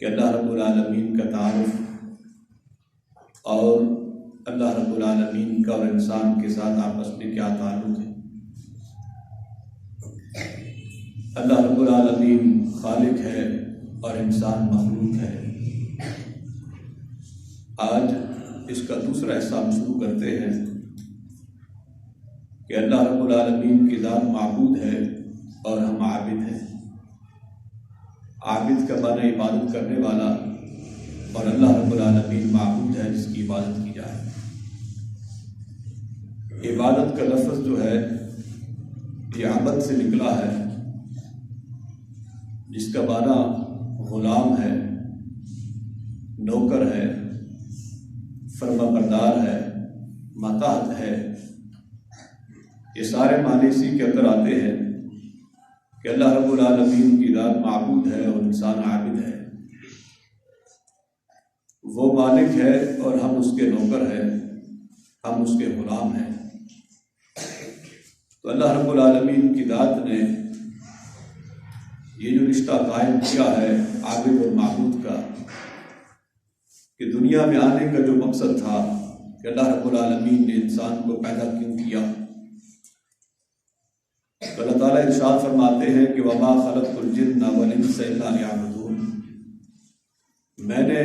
کہ اللہ رب العالمین کا تعارف اور اللہ رب العالمین کا اور انسان کے ساتھ آپس میں کیا تعلق ہے۔ اللہ رب العالمین خالق ہے اور انسان مخلوق ہے۔ آج اس کا دوسرا حصہ ہم شروع کرتے ہیں کہ اللہ رب العالمین کی ذات معبود ہے اور ہم عابد ہیں۔ عابد کا معنی عبادت کرنے والا، اور اللہ رب العالمین معبود ہے جس کی عبادت کی جائے۔ عبادت کا لفظ جو ہے یہ عبد سے نکلا ہے، جس کا معنی غلام ہے، نوکر ہے، فرما بردار ہے، ماتحت ہے۔ یہ سارے معنی اسی کے اندر آتے ہیں کہ اللہ رب العالمین کی ذات معبود ہے اور انسان عابد ہے۔ وہ مالک ہے اور ہم اس کے نوکر ہیں، ہم اس کے غلام ہیں۔ تو اللہ رب العالمین کی ذات نے یہ جو رشتہ قائم کیا ہے عابد اور معبود کا، کہ دنیا میں آنے کا جو مقصد تھا کہ اللہ رب العالمین نے انسان کو پیدا کیوں کیا، تو اللہ تعالیٰ ارشاد فرماتے ہیں کہ وَمَا خَلَقْتُ الْجِنَّ وَالْإِنسَ إِلَّا لِيَعْبُدُونِ، میں نے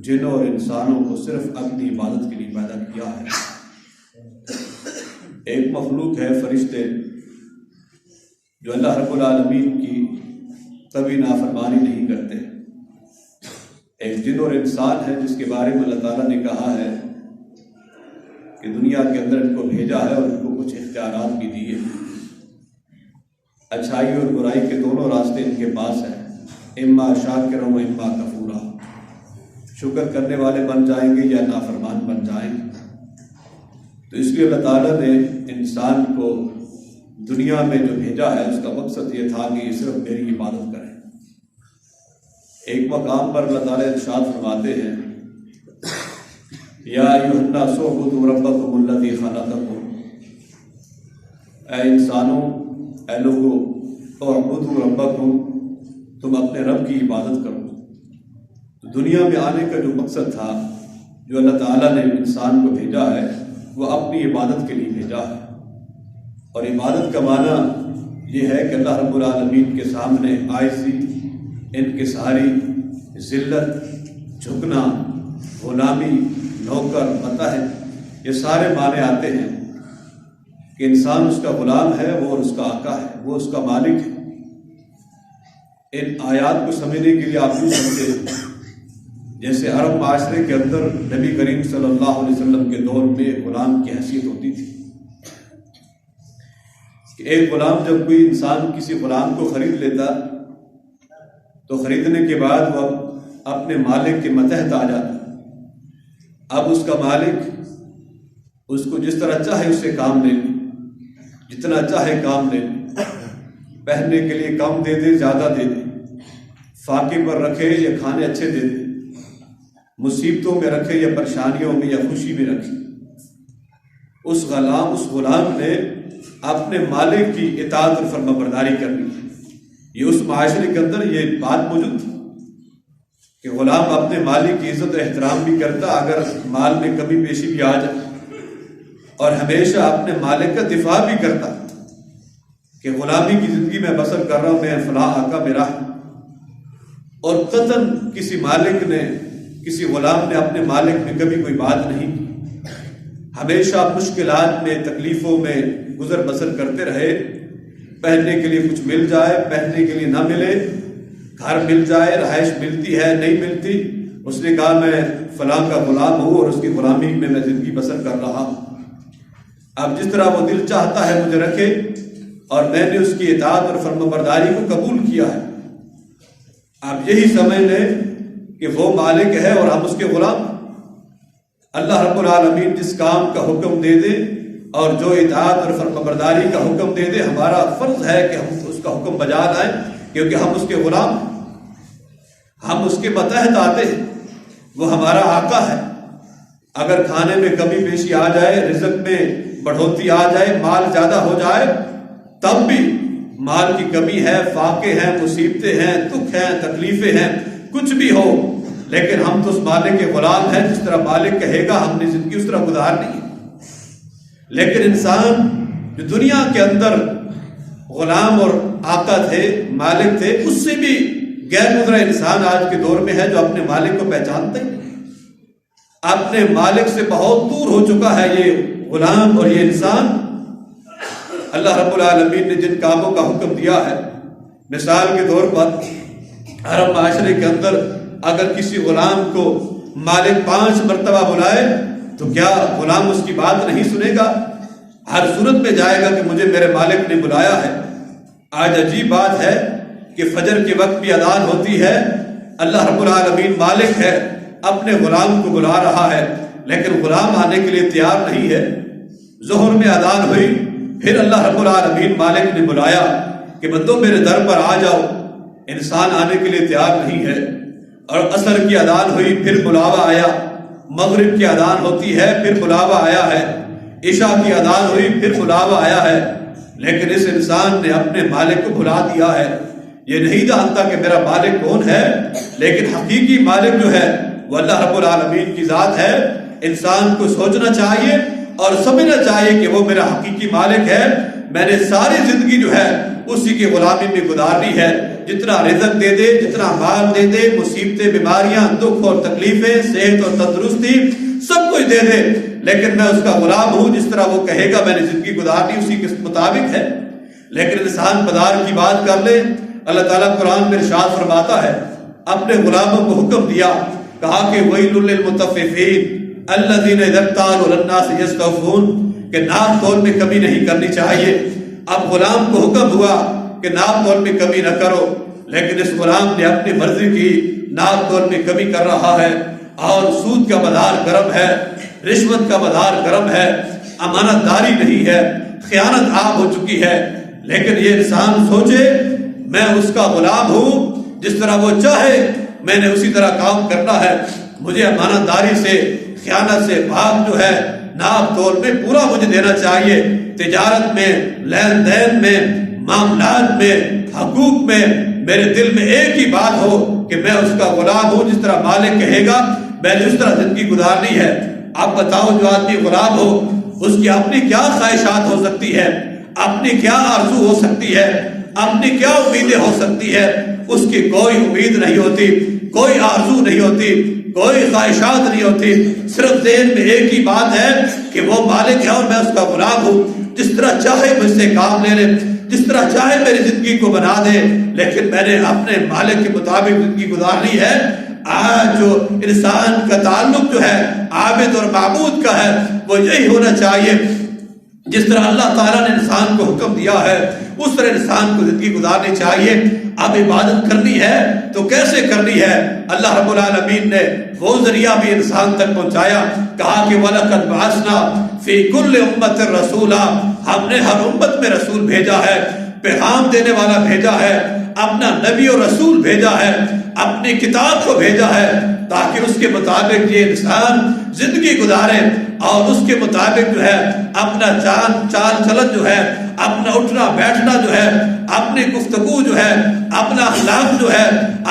جنوں اور انسانوں کو صرف اپنی عبادت کے لیے پیدا کیا ہے۔ ایک مخلوق ہے فرشتے، جو اللہ رب العالمین کی کبھی نافرمانی نہیں کرتے۔ ایک جن اور انسان ہے جس کے بارے میں اللہ تعالیٰ نے کہا ہے کہ دنیا کے اندر ان کو بھیجا ہے اور ان کو کچھ اختیارات بھی دیے۔ اچھائی اور برائی کے دونوں راستے ان کے پاس ہیں، اما شاکرا و اما کفورا، شکر کرنے والے بن جائیں گے یا نافرمان بن جائیں گے۔ تو اس لیے اللہ تعالیٰ نے انسان کو دنیا میں جو بھیجا ہے اس کا مقصد یہ تھا کہ یہ صرف میری عبادت کریں۔ ایک مقام پر اللہ تعالیٰ ارشاد فرماتے ہیں یا ایھا الناس اعبدوا ربکم الذی خلقکم، اے انسانوں، اے لوگوں، اعبدوا ربکم، تم اپنے رب کی عبادت کرو۔ تو دنیا میں آنے کا جو مقصد تھا، جو اللہ تعالیٰ نے انسان کو بھیجا ہے، وہ اپنی عبادت کے لیے بھیجا ہے۔ اور عبادت کا معنی یہ ہے کہ اللہ رب العالمین کے سامنے عاجزی، انکساری، ذلت، جھکنا، غلامی، نوکر، متحد، یہ سارے معنی آتے ہیں کہ انسان اس کا غلام ہے، وہ اس کا آقا ہے، وہ اس کا مالک ہے۔ ان آیات کو سمجھنے کے لیے آپ یوں سمجھے جیسے عرب معاشرے کے اندر نبی کریم صلی اللہ علیہ وسلم کے دور میں غلام کی حیثیت ہوتی تھی کہ ایک غلام، جب کوئی انسان کسی غلام کو خرید لیتا تو خریدنے کے بعد وہ اپنے مالک کے ماتحت آ جاتا۔ اب اس کا مالک اس کو جس طرح چاہے اس سے کام لے لے، جتنا چاہے کام لے لے، پہننے کے لیے کم دے دے، زیادہ دے دے، فاقے پر رکھے یا کھانے اچھے دے دے، مصیبتوں میں رکھے یا پریشانیوں میں یا خوشی میں رکھے۔ اس غلام نے اپنے مالک کی اطاعت اور فرما برداری کرنی ہے۔ یہ اس معاشرے کے اندر یہ بات موجود تھی کہ غلام اپنے مالک کی عزت و احترام بھی کرتا اگر مال میں کمی بیشی بھی آ جائے، اور ہمیشہ اپنے مالک کا دفاع بھی کرتا کہ غلامی کی زندگی میں بسر کر رہا ہوں، میں فلاں آقا میرا ہے۔ اور قطعاً کسی مالک نے، کسی غلام نے اپنے مالک میں کبھی کوئی بات نہیں کی، ہمیشہ مشکلات میں، تکلیفوں میں گزر بسر کرتے رہے۔ پہننے کے لیے کچھ مل جائے، پہننے کے لیے نہ ملے، گھر مل جائے، رہائش ملتی ہے نہیں ملتی، اس نے کہا میں فلاں کا غلام ہوں اور اس کی غلامی میں میں زندگی بسر کر رہا ہوں۔ اب جس طرح وہ دل چاہتا ہے مجھے رکھے، اور میں نے اس کی اطاعت اور فرما برداری کو قبول کیا ہے۔ اب یہی سمجھ لیں کہ وہ مالک ہے اور ہم اس کے غلام۔ اللہ رب العالمین جس کام کا حکم دے دے اور جو اطاعت اور فرما برداری کا حکم دے دے، ہمارا فرض ہے کہ ہم اس کا حکم بجا لائیں، کیونکہ ہم اس کے غلام ہیں، ہم اس کے ماتحت آتے ہیں، وہ ہمارا آقا ہے۔ اگر کھانے میں کمی بیشی آ جائے، رزق میں بڑھوتری آ جائے، مال زیادہ ہو جائے، تب بھی مال کی کمی ہے، فاقے ہیں، مصیبتیں ہیں، دکھ ہیں، تکلیفیں ہیں، کچھ بھی ہو، لیکن ہم تو اس مالک کے غلام ہیں، جس طرح مالک کہے گا ہم نے زندگی اس طرح گزارنی ہے۔ لیکن انسان جو دنیا کے اندر غلام اور آقا تھے، مالک تھے، اس سے بھی غیر گزرا انسان آج کے دور میں ہے جو اپنے مالک کو پہچانتے ہیں، اپنے مالک سے بہت دور ہو چکا ہے یہ غلام اور یہ انسان۔ اللہ رب العالمین نے جن کاموں کا حکم دیا ہے، مثال کے طور پر عرب معاشرے کے اندر اگر کسی غلام کو مالک 5 مرتبہ بلائے تو کیا غلام اس کی بات نہیں سنے گا؟ ہر صورت میں جائے گا کہ مجھے میرے مالک نے بلایا ہے۔ آج عجیب بات ہے کہ فجر کے وقت بھی اذان ہوتی ہے، اللہ رب العالمین مالک ہے، اپنے غلام کو بلا رہا ہے، لیکن غلام آنے کے لیے تیار نہیں ہے۔ ظہر میں اذان ہوئی، پھر اللہ رب العالمین مالک نے بلایا کہ بندو میرے در پر آ جاؤ، انسان آنے کے لیے تیار نہیں ہے۔ اور عصر کی اذان ہوئی، پھر بلاوا آیا، مغرب کی اذان ہوتی ہے، پھر بلاوا آیا ہے، عشاء کی اذان ہوئی، پھر بلاوا آیا ہے، لیکن اس انسان نے اپنے مالک کو بھلا دیا ہے۔ یہ نہیں جانتا کہ میرا مالک کون ہے، لیکن حقیقی مالک جو ہے وہ اللہ رب العالمین کی ذات ہے۔ انسان کو سوچنا چاہیے اور سمجھنا چاہیے کہ وہ میرا حقیقی مالک ہے، میں نے ساری زندگی جو ہے اسی کی غلامی میں گزارنی ہے۔ جتنا رزق دے دے، جتنا مال دے دے، مصیبتیں، بیماریاں، دکھ اور تکلیفیں، صحت اور تندرستی، سب کچھ دے دے، لیکن میں اس کا غلام ہوں، جس طرح وہ کہے گا میں نے زندگی گزارنی اسی کے مطابق ہے۔ لیکن انسان بازار کی بات کر لے، اللہ تعالیٰ قرآن میں ارشاد فرماتا ہے، اپنے غلاموں کو حکم دیا، کہا کہ وَيْلٌ لِّلْمُطَفِّفِينَ الَّذِينَ إِذَا اكْتَالُوا عَلَى النَّاسِ يَسْتَوْفُونَ، کہ ناپ تول میں کمی نہیں کرنی چاہیے۔ اب غلام کو حکم ہوا کہ ناپ تول میں کمی نہ کرو، لیکن اس غلام نے اپنی مرضی کی ناپ تول میں کمی کر رہا ہے، اور سود کا بازار گرم ہے، رشوت کا بازار گرم ہے، امانت داری نہیں ہے، خیانت عام ہو چکی ہے۔ لیکن یہ انسان سوچے میں اس کا غلام ہوں، جس طرح وہ چاہے میں نے اسی طرح کام کرنا ہے، مجھے امانت داری سے، خیانت سے، بھاگ جو ہے ناپ تول میں پورا مجھے دینا چاہیے۔ تجارت میں، لین دین میں، معاملات میں، حقوق میں میرے دل میں ایک ہی بات ہو کہ میں اس کا غلام ہوں، جس طرح مالک کہے گا میں نے اس طرح زندگی گزارنی ہے۔ آپ بتاؤ جو آدمی غلام ہو اس کی اپنی کیا خواہشات ہو سکتی ہے، اپنی کیا آرزو ہو سکتی ہے، اپنی کیا امیدیں ہو سکتی ہے؟ اس کی کوئی امید نہیں ہوتی، کوئی آرزو نہیں ہوتی، کوئی خواہشات نہیں ہوتی، صرف ذہن میں ایک ہی بات ہے کہ وہ مالک ہے اور میں اس کا غلام ہوں، جس طرح چاہے مجھ سے کام لے لے، جس طرح چاہے میری زندگی کو بنا دے، لیکن میں نے اپنے مالک کے مطابق زندگی گزارنی ہے۔ آج جو انسان کا تعلق جو ہے عابد اور معبود کا ہے وہ یہی ہونا چاہیے، جس طرح اللہ تعالیٰ نے انسان کو حکم دیا ہے اس طرح انسان کو زندگی گزارنی چاہیے۔ اب عبادت کرنی ہے تو کیسے کرنی ہے؟ اللہ رب العالمین نے وہ ذریعہ بھی انسان تک پہنچایا، کہا کہ وَلَقَدْ بَعَثْنَا فِي كُلِّ أُمَّةٍ رَسُولًا، ہم نے ہر امت میں رسول بھیجا ہے، پیغام دینے والا بھیجا ہے، اپنا نبی اور رسول بھیجا ہے، اپنی کتاب کو بھیجا ہے، تاکہ اس کے مطابق یہ انسان زندگی گزارے اور اس کے مطابق جو ہے اپنا چال چلن جو ہے، اپنا اٹھنا بیٹھنا جو ہے، اپنی گفتگو جو ہے، اپنا اخلاق جو ہے،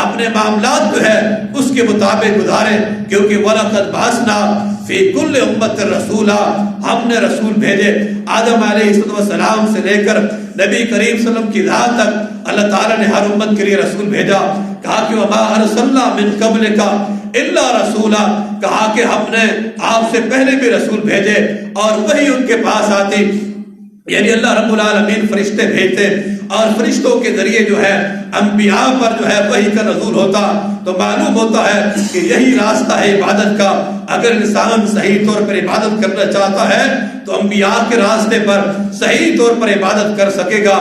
اپنے معاملات جو ہے اس کے مطابق گزارے، کیونکہ وَلَقَدْ بَعَثْنَا فِي كُلِّ أُمَّةٍ رَسُولًا، ہم نے رسول بھیجے آدم علیہ السلام سے لے کر نبی کریم صلی اللہ علیہ وسلم کی ذات تک اللہ تعالیٰ نے ہر امت کے لیے رسول بھیجا۔ کہا کہ وَمَا أَرْسَلْنَا مِن قَبْلِكَ إِلَّا رَسُولًا، کہا کہ ہم نے آپ سے پہلے بھی رسول بھیجے اور وہی ان کے پاس آتی، یعنی اللہ رب العالمین فرشتے بھیجتے اور فرشتوں کے ذریعے جو ہے انبیاء پر جو ہے وحی کا نزول ہوتا، تو معلوم ہوتا ہے کہ یہی راستہ ہے عبادت کا۔ اگر انسان صحیح طور پر عبادت کرنا چاہتا ہے تو انبیاء کے راستے پر صحیح طور پر عبادت کر سکے گا۔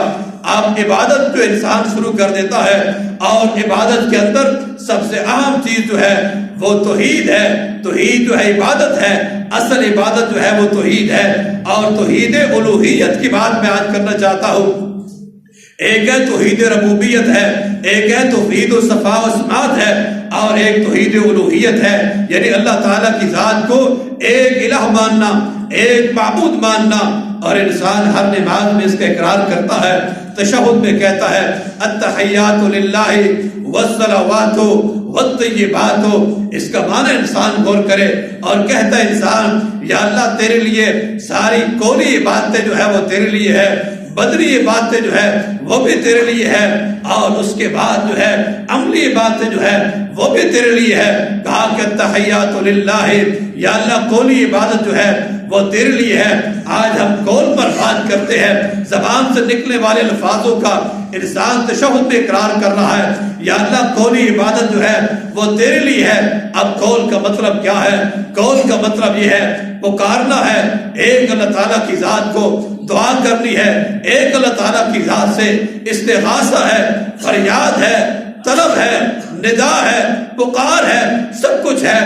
آپ عبادت جو انسان شروع کر دیتا ہے، اور عبادت کے اندر سب سے اہم چیز جو ہے وہ توحید ہے، توحید جو ہے عبادت ہے، اصل عبادت جو ہے وہ توحید ہے، اور توحید الوہیت کی بات میں آج کرنا چاہتا ہوں۔ ایک ہے توحید ربوبیت ہے، ایک ہے توحید صفا و سماعت ہے، اور ایک توحید الوہیت ہے، یعنی اللہ تعالیٰ کی ذات کو ایک الہ ماننا، ایک معبود ماننا، اور انسان ہر نماز میں اس کا اقرار کرتا ہے تشہد میں کہتا ہے التحیات للہ والصلوات والطیبات، اس کا معنی انسان غور کرے اور کہتا ہے انسان یا اللہ تیرے لیے ساری قولی عبادتیں جو ہے وہ تیرے لیے ہے، بدنی عبادتیں جو ہے وہ بھی تیرے لیے ہے، اور اس کے بعد جو ہے عملی عبادتیں جو ہے وہ بھی تیرے لیے ہے۔ کہا کہ التحیات للہ، یا اللہ قولی عبادت جو ہے وہ تیرے لیے ہے۔ آج ہم قول پر بات کرتے ہیں، زبان سے نکلنے والے الفاظوں کا انسان تشہد میں اقرار کر رہا ہے یا اللہ قولی عبادت جو ہے وہ تیرے لیے ہے۔ اب قول کا مطلب کیا ہے؟ قول کا مطلب یہ ہے پکارنا ہے، ایک اللہ تعالیٰ کی ذات کو دعا کرنی ہے، ایک اللہ تعالیٰ کی ذات سے استغاثہ ہے، فریاد ہے، طلب ہے، ندا ہے، پکار ہے، سب کچھ ہے۔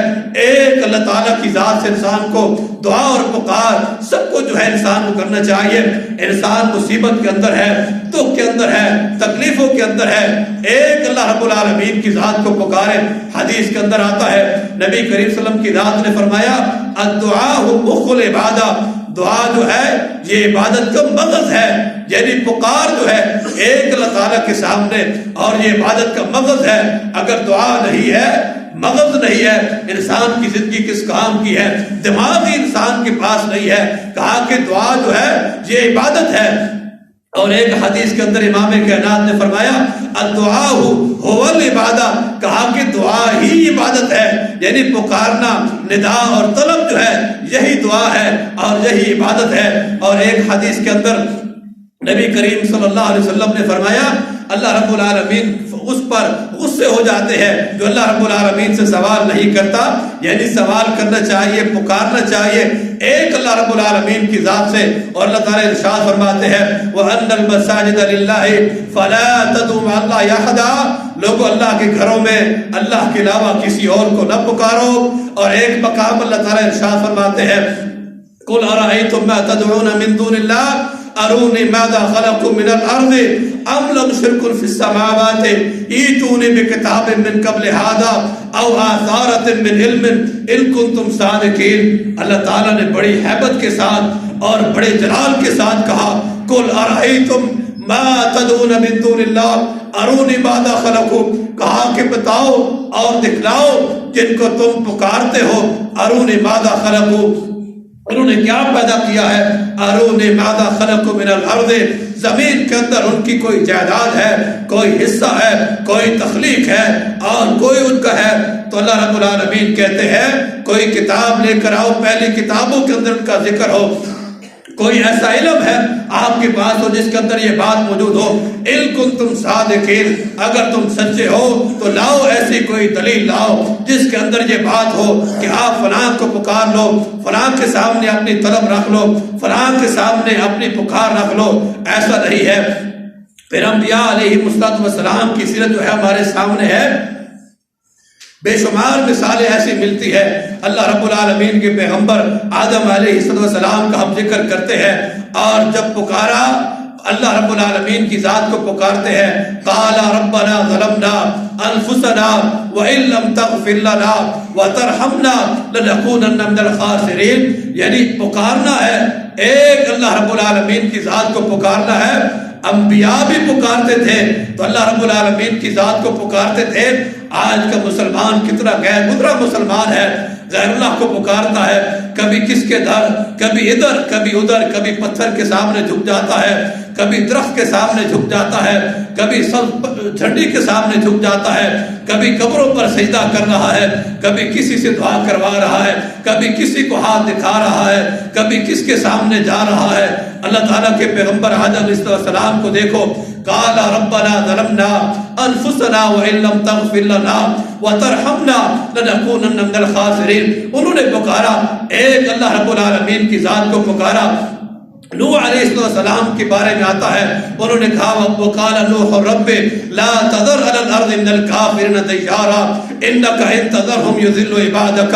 ایک اللہ تعالیٰ کی ذات سے انسان کو دعا اور پکار سب کچھ جو ہے انسان کو کرنا چاہیے۔ انسان مصیبت کے اندر ہے، دکھ کے اندر ہے، تکلیفوں کے اندر ہے، ایک اللہ رب العالمین کی ذات کو پکارے۔ حدیث کے اندر آتا ہے نبی کریم صلی اللہ علیہ وسلم کی ذات نے فرمایا الدعاء مخ العبادہ، دعا جو ہے یہ عبادت کا مغز ہے، یعنی پکار جو ہے ایک اللہ تعالیٰ کے سامنے، اور یہ عبادت کا مغز ہے۔ اگر دعا نہیں ہے، مغز نہیں ہے، انسان کی زندگی کس کام کی ہے؟ دماغ ہی انسان کے پاس نہیں ہے۔ کہا کہ دعا جو ہے یہ عبادت ہے۔ اور ایک حدیث کے اندر امام کائنات نے فرمایا الدعاء هو العبادہ، کہا کہ دعا ہی عبادت ہے، یعنی پکارنا، ندا اور طلب جو ہے یہی دعا ہے اور یہی عبادت ہے۔ اور ایک حدیث کے اندر نبی کریم صلی اللہ علیہ وسلم نے فرمایا اللہ رب العالمین اس پر غصے ہو جاتے ہیں جو اللہ رب العالمین سے سوال نہیں کرتا، یعنی سوال کرنا چاہیے، پکارنا چاہیے ایک اللہ رب العالمین کی ذات سے۔ اور اللہ تعالیٰ ارشاد فرماتے ہیں وَأَنَّ الْمَسَاجِدَ لِلَّهِ فَلَا تَدْعُوا مَعَ اللَّهِ أَحَدًا، لوگوں اللہ کے گھروں میں اللہ کے علاوہ کسی اور کو نہ پکارو۔ اور ایک مقام اللہ تعالیٰ ارشاد فرماتے ہیں قُلْ أَرَأَيْتُم مَّا تَدْعُونَ مِن دُونِ اللَّهِ ارونی ماذا خلقوا من الارض ام لم شرک فی السماوات ایتونی بکتاب من قبل هذا او آثارت من علم ان کنتم صادقین۔ اللہ تعالیٰ نے بڑی ہیبت کے ساتھ اور بڑے جلال کے ساتھ کہا قل ارأیتم ما تدعون من دون اللہ ارونی ماذا خلقوا، کہا کہ بتاؤ اور دکھلاؤ جن کو تم پکارتے ہو، ارونی ماذا خلقوا، انہوں نے کیا پیدا کیا ہے؟ ارونی ماذا خلقوا من الارض، زمین کے اندر ان کی کوئی جائیداد ہے، کوئی حصہ ہے، کوئی تخلیق ہے اور کوئی ان کا ہے؟ تو اللہ رب العالمین کہتے ہیں کوئی کتاب لے کر آؤ، پہلی کتابوں کے اندر ان کا ذکر ہو، کوئی ایسا علم ہے آپ کے پاس ہو جس کے اندر یہ بات موجود ہو، ان کنتم صادقین، اگر تم سچے ہو تو لاؤ ایسی کوئی دلیل لاؤ جس کے اندر یہ بات ہو کہ آپ فلاں کو پکار لو، فلاں کے سامنے اپنی طلب رکھ لو، فلاں کے سامنے اپنی پکار رکھ لو۔ ایسا نہیں ہے۔ پھر انبیاء علیہ السلام کی سیرت جو ہے ہمارے سامنے ہے، بے شمار مثالیں ایسی ملتی ہے۔ اللہ رب العالمین کے پیغمبر آدم علیہ السلام کا ہم ذکر کرتے ہیں، اور جب پکارا اللہ رب العالمین کی ذات کو پکارتے ہیں قال ربنا ظلمنا انفسنا وان لم تغفر لنا وترحمنا لنكونن من الخاسرین، یعنی پکارنا ہے ایک اللہ رب العالمین کی ذات کو پکارنا ہے۔ انبیاء بھی پکارتے تھے تو اللہ رب العالمین کی ذات کو پکارتے تھے۔ آج کا مسلمان کتنا غیر گزرا مسلمان ہے، غیر اللہ کو پکارتا ہے، کبھی کس کے در، کبھی ادھر کبھی ادھر، کبھی پتھر کے سامنے جھک جاتا ہے، کبھی درخت کے سامنے جھک جاتا ہے، کبھی جھنڈی کے سامنے جھک جاتا ہے، کبھی قبروں پر سجدہ کر رہا ہے، کبھی کسی سے دعا کروا رہا ہے، کبھی کسی کو ہاتھ دکھا رہا ہے، کبھی کس کے سامنے جا رہا ہے۔ اللہ تعالیٰ کے پیغمبر آدم علیہ السلام کو دیکھو قال ربنا ظلمنا انفسنا وان لم تغفر لنا وترحمنا لنكونن من الخاسرین، انہوں نے پکارا ایک اللہ رب العالمین کی ذات کو پکارا۔ نوح علیہ السلام کے بارے میں آتا ہے، انہوں نے کہا وقال نوح رب لا تذر على الارض من الكافرين ديارا انك ان تذرهم يضلوا عبادك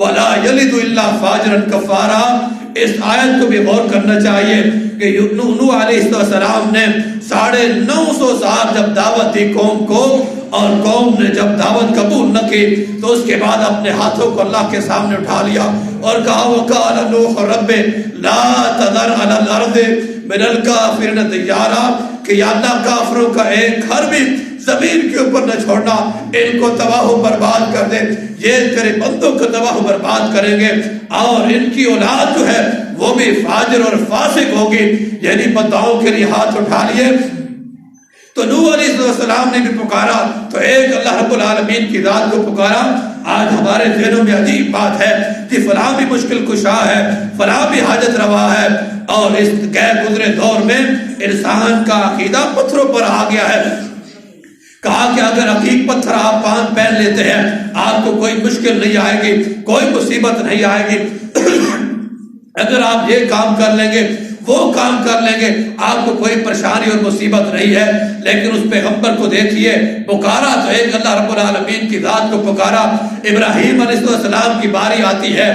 ولا يلد الا فاجرا كفارا۔ اس آیت کو بھی غور کرنا چاہیے کہ نوح علیہ السلام نے 950 سال جب دعوت دی قوم کو، اور قوم نے جب دعوت قبول نہ کی تو اس کے بعد اپنے ہاتھوں کو اللہ کے سامنے اٹھا لیا اور کہا وقال نوح رب لا تذر على الارض من الكافرين ديارا، کہ یا اللہ کافروں کا ایک گھر بھی زمین کے اوپر نہ چھوڑنا، ان کو تباہ و برباد کر دے، یہ تیرے بندوں کو تباہ و برباد کریں گے، اور ان کی اولاد جو ہے وہ بھی فاجر اور فاسق ہوگی، یعنی بدعاؤں کے لیے ہاتھ اٹھا لیے۔ تو نوح علیہ السلام نے بھی پکارا، تو ایک اللہ رب العالمین کی ذات کو پکارا۔ آج ہمارے ذہنوں میں عجیب بات ہے کہ فلاں بھی مشکل کشا ہے، فلاں بھی حاجت روا ہے، اور اس غیر گزرے دور میں انسان کا عقیدہ پتھروں پر آ گیا ہے۔ کہا کہ اگر عقیق پتھر آپ پہن لیتے ہیں آپ کو کوئی مشکل نہیں آئے گی، کوئی مصیبت نہیں آئے گی، اگر آپ یہ کام کر لیں گے وہ کام کر لیں گے آپ کو کوئی پریشانی اور مصیبت نہیں ہے۔ لیکن اس پیغمبر کو دیکھیے، پکارا تو ایک اللہ رب العالمین کی ذات کو پکارا۔ ابراہیم علیہ السلام کی باری آتی ہے،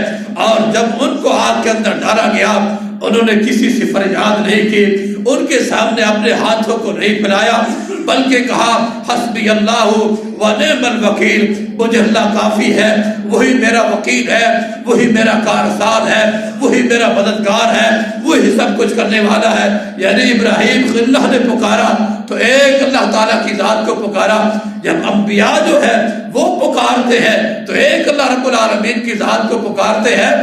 اور جب ان کو آگ کے اندر ڈالا گیا انہوں نے کسی سے فریاد نہیں کی، ان کے سامنے اپنے ہاتھوں کو نہیں پھیلایا، بلکہ کہا حسبی اللہ و نعم الوکیل، مجھے اللہ کافی ہے، وہی میرا وکیل ہے، وہی میرا کارساز ہے، وہی میرا مددگار ہے، وہی سب کچھ کرنے والا ہے۔ یعنی ابراہیم اللہ نے پکارا تو ایک اللہ تعالیٰ کی ذات کو پکارا۔ جب انبیاء جو ہے وہ پکارتے ہیں تو ایک اللہ رب العالمین کی ذات کو پکارتے ہیں،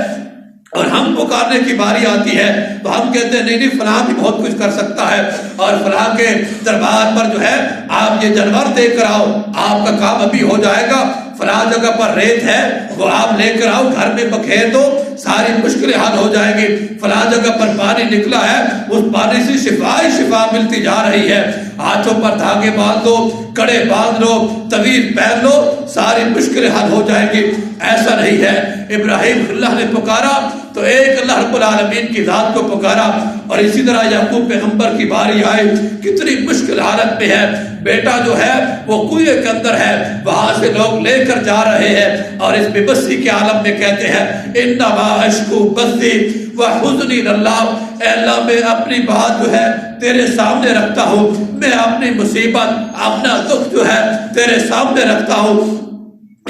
اور ہم پکارنے کی باری آتی ہے تو ہم کہتے ہیں نہیں فلاں بھی بہت کچھ کر سکتا ہے، اور فلاں کے دربار پر جو ہے آپ یہ جانور دے کر آؤ، آپ کا کام ابھی ہو جائے گا، فلاں جگہ پر ریت ہے وہ آپ لے کر آؤ، گھر میں بکھیر دو، ساری مشکلیں حل ہو جائے گی، فلاں جگہ پر پانی نکلا ہے اس پانی سے شفا ہی شفا ملتی جا رہی ہے، ہاتھوں پر دھاگے باندھ دو، کڑے باندھ لو، طویل پہن لو، ساری مشکلیں حل ہو جائیں گی۔ ایسا نہیں ہے۔ ابراہیم اللہ نے پکارا تو ایک اللہ رب العالمین کی ذات کو پکارا، اور اسی طرح یعقوب پیغمبر کی باری آئی، کتنی مشکل حالت میں ہے، بیٹا جو ہے وہ کنویں کے اندر ہے، وہاں سے لوگ لے کر جا رہے ہیں، اور اس بے بسی کے عالم میں کہتے ہیں انما اشکو بثی وحزنی اللہ، اے اللہ میں اپنی بات جو ہے تیرے سامنے رکھتا ہوں، میں اپنی مصیبت اپنا دکھ جو ہے تیرے سامنے رکھتا ہوں۔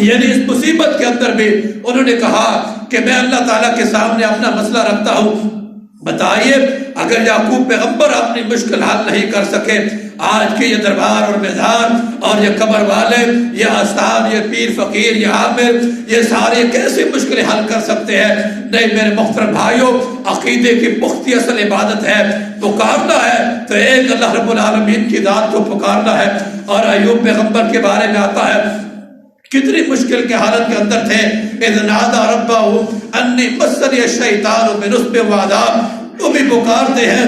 یعنی اس مصیبت کے اندر بھی انہوں نے کہا کہ میں اللہ تعالیٰ کے سامنے اپنا مسئلہ رکھتا ہوں۔ بتائیے اگر یعقوب پیغمبر اپنی مشکل حل نہیں کر سکے، آج کے یہ دربار اور میدان اور یہ قبر والے، یہ آستان، یہ پیر فقیر، یہ عامر، یہ سارے کیسے مشکلیں حل کر سکتے ہیں؟ نہیں میرے محترم بھائیوں، عقیدے کی پختی اصل عبادت ہے، پکارنا ہے تو ایک اللہ رب العالمین کی ذات کو پکارنا ہے۔ اور ایوب پیغمبر کے بارے میں آتا ہے کتنی مشکل کے حالت کے اندر تھے، اذ نادى ربه انی مسنی الشیطان بنصب وعذاب، تو بھی پکارتے ہیں،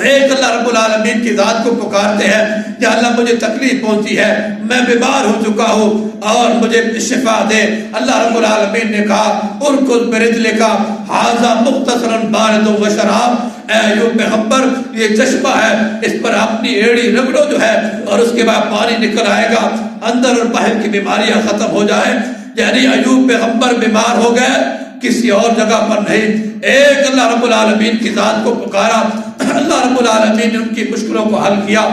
ایک اللہ رب العالمین کی ذات کو پکارتے ہیں، یا اللہ مجھے تکلیف پہنچی ہے، میں بیمار ہو چکا ہوں اور مجھے شفا دے۔ اللہ رب العالمین نے کہا ارکض برجلک ھذا مختصر بارد وشراب، اے ایوب پیغمبر یہ چشمہ ہے، اس پر اپنی ایڑی رگڑو جو ہے، اور اس کے بعد پانی نکل آئے گا، اندر اور باہر کی بیماریاں ختم ہو جائیں۔ یعنی ایوب پیغمبر بیمار ہو گئے، کسی اور جگہ پر نہیں، ایک اللہ رب العالمین کی ذات کو پکارا، اللہ رب العالمین نے ان کی مشکلوں کو حل کیا۔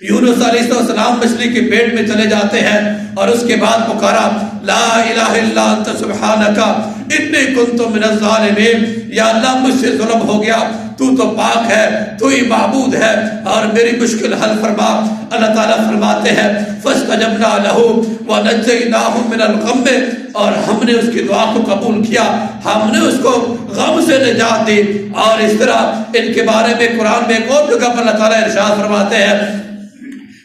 یونس علیہ السلام مچھلی کے پیٹ میں چلے جاتے ہیں، اور اس کے بعد پکارا لا الہ الا انت سبحانک انی کنت من الظالمین، یا اللہ مجھ سے ظلم ہو گیا، تو پاک ہے، تو ہی معبود ہے، اور میری مشکل حل فرما۔ اللہ تعالیٰ فرماتے ہیں فاستجبنا له ونجیناہ من الغم، اور ہم نے اس کی دعا کو قبول کیا، ہم نے اس کو غم سے نجات دی۔ اور اس طرح ان کے بارے میں قرآن میں ایک اور جگہ پر اللہ تعالیٰ ارشاد فرماتے ہیں،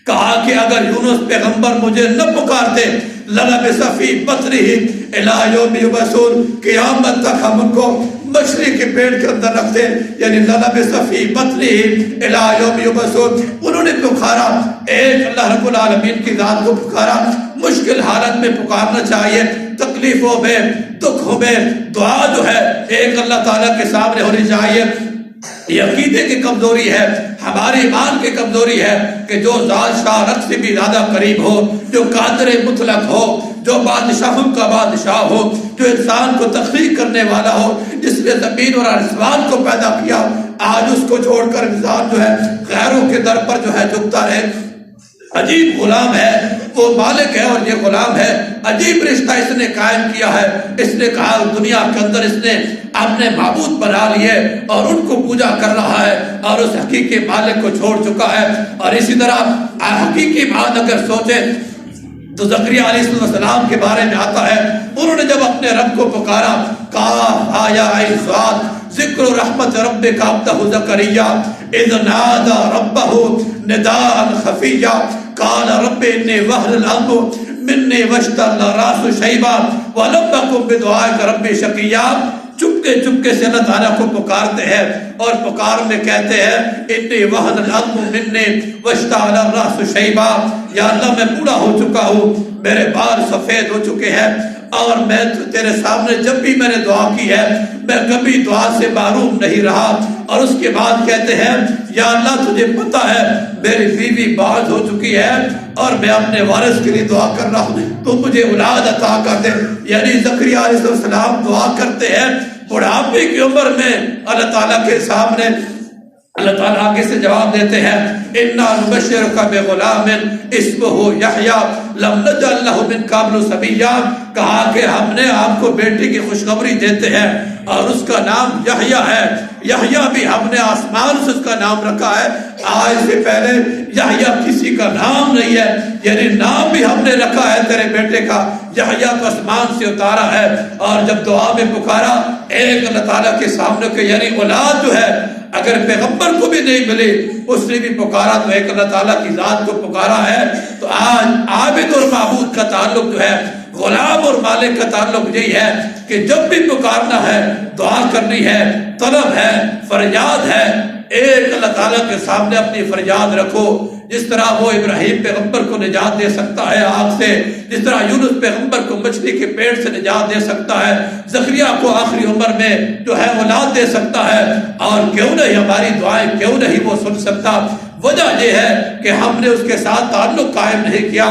کہا کہ اگر یونس پیغمبر مجھے نہ پکارتے لَلَبِثَ فِی بَطْنِهِ إِلَىٰ يَوْمِ يُبْعَثُونَ، قیامت تک ہم ان کو مچھلی کے پیٹ کے اندر رکھتے، یعنی لَلَبِثَ فِی بَطْنِهِ إِلَىٰ يَوْمِ يُبْعَثُونَ۔ انہوں نے پکارا، ایک اللہ رب العالمین کی ذات کو پکارا۔ مشکل حالت میں پکارنا چاہیے، تکلیفوں میں، دکھوں میں دعا جو ہے ایک اللہ تعالیٰ کے سامنے ہونی چاہیے۔ یہ عقیدے کی کمزوری ہے، ہماری ایمان کی کمزوری ہے کہ جو ذات شاہ رب سے بھی زیادہ قریب ہو، جو قادر مطلق ہو، جو بادشاہوں کا بادشاہ ہو، جو انسان کو تخلیق کرنے والا ہو، جس نے زمین اور آسمان کو پیدا کیا، آج اس کو چھوڑ کر انسان جو ہے غیروں کے در پر جو ہے جھکتا رہے، عجیب غلام ہے۔ وہ مالک ہے اور یہ غلام ہے۔ عجیب رشتہ اس نے قائم کیا ہے۔ اس نے کہا دنیا کے اندر اس نے اپنے معبود بنا لیے اور ان کو پوجا کر رہا ہے اور اس حقیقی مالک کو چھوڑ چکا ہے۔ اور اسی طرح حقیقی بات اگر سوچے تو زکریا علیہ السلام کے بارے میں آتا ہے، انہوں نے جب اپنے رب کو پکارا، کہا یا عین صاد ذکر رحمت ربک عبدہ زکریا اذ نادى ربه نداء خفیا قال رب انی وهن العظم منی واشتعل الراس شیبا ولم اکن بدعائک رب شقیا۔ چپکے چپکے سے اللہ تعالیٰ کو پکارتے ہیں اور پکار میں کہتے ہیں انی وہن العظم منی واشتعل الراس شیبا، یا اللہ میں بوڑھا ہو چکا ہوں، میرے بال سفید ہو چکے ہیں، اور میں تیرے سامنے جب بھی میں نے دعا کی ہے میں کبھی دعا سے محروم نہیں رہا۔ اور اس کے بعد کہتے ہیں یا اللہ تجھے پتہ ہے میری بیوی باز ہو چکی ہے اور میں اپنے وارث کے لیے دعا کر رہا ہوں، تو مجھے اولاد عطا کر دے۔ یعنی زکریا علیہ السلام دعا کرتے ہیں بڑھاپے کی عمر میں، اللہ تعالیٰ کے سامنے اللہ تعالیٰ آگے سے جواب دیتے ہیں انا نبشرک بغلام اسمہ یحییٰ لم نجعل لہ من قبل سمیہ، کہا کہ ہم نے آپ کو بیٹی کی خوشخبری دیتے ہیں اور اس کا نام یحییٰ ہے۔ یحییٰ بھی ہم نے آسمان سے اس کا نام رکھا ہے، آج سے پہلے یحییٰ کسی کا نام نہیں ہے، یعنی نام بھی ہم نے رکھا ہے تیرے بیٹے کا، یحییٰ کو آسمان سے اتارا ہے۔ اور جب دعا میں پکارا ایک اللہ تعالیٰ کے سامنے کہ یعنی اولاد جو ہے اگر پیغمبر کو بھی نہیں ملی اس نے بھی پکارا تو ایک اللہ تعالیٰ کی ذات کو پکارا ہے۔ تو آج عابد اور معبود کا تعلق جو ہے، غلام اور مالک کا تعلق یہی ہے کہ جب بھی پکارنا ہے، دعا کرنی ہے، طلب ہے، فریاد ہے، ایک اللہ تعالیٰ کے سامنے اپنی فریاد رکھو۔ جس طرح وہ ابراہیم پیغمبر کو نجات دے سکتا ہے آگ سے، جس طرح یونس پیغمبر کو مچھلی کے پیٹ سے نجات دے سکتا ہے، زکریا کو آخری عمر میں جو ہے اولاد دے سکتا ہے، اور کیوں نہیں ہماری دعائیں کیوں نہیں وہ سن سکتا؟ وجہ یہ ہے کہ ہم نے اس کے ساتھ تعلق قائم نہیں کیا۔